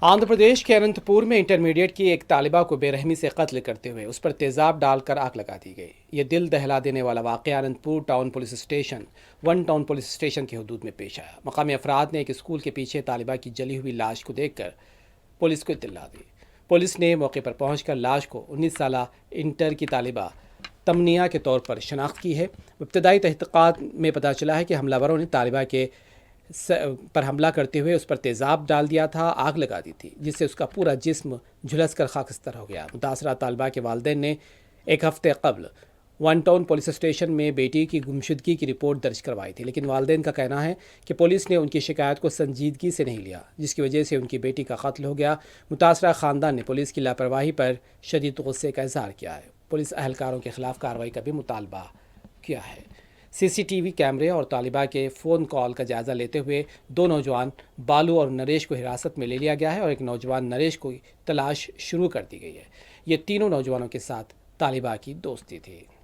آندھرا پردیش کے اننتپور میں انٹرمیڈیٹ کی ایک طالبہ کو بے رحمی سے قتل کرتے ہوئے اس پر تیزاب ڈال کر آگ لگا دی گئی۔ یہ دل دہلا دینے والا واقعہ اننتپور ٹاؤن پولیس اسٹیشن کے حدود میں پیش آیا۔ مقامی افراد نے ایک اسکول کے پیچھے طالبہ کی جلی ہوئی لاش کو دیکھ کر پولیس کو اطلاع دی۔ پولیس نے موقع پر پہنچ کر لاش کو 19 سالہ انٹر کی طالبہ تمنیہ کے طور پر شناخت کی ہے۔ ابتدائی تحقیقات میں پتہ چلا ہے کہ حملہ وروں نے طالبہ کے پر حملہ کرتے ہوئے اس پر تیزاب ڈال دیا تھا، آگ لگا دی تھی، جس سے اس کا پورا جسم جھلس کر خاکستر ہو گیا۔ متاثرہ طالبہ کے والدین نے ایک ہفتے قبل ون ٹاؤن پولیس اسٹیشن میں بیٹی کی گمشدگی کی رپورٹ درج کروائی تھی، لیکن والدین کا کہنا ہے کہ پولیس نے ان کی شکایت کو سنجیدگی سے نہیں لیا، جس کی وجہ سے ان کی بیٹی کا قتل ہو گیا۔ متاثرہ خاندان نے پولیس کی لاپرواہی پر شدید غصے کا اظہار کیا ہے۔ پولیس اہلکاروں کے خلاف کارروائی کا بھی مطالبہ کیا ہے۔ سی سی ٹی وی کیمرے اور طالبہ کے فون کال کا جائزہ لیتے ہوئے دو نوجوان بالو اور نریش کو حراست میں لے لیا گیا ہے اور ایک نوجوان نریش کو تلاش شروع کر دی گئی ہے۔ یہ تینوں نوجوانوں کے ساتھ طالبہ کی دوستی تھی۔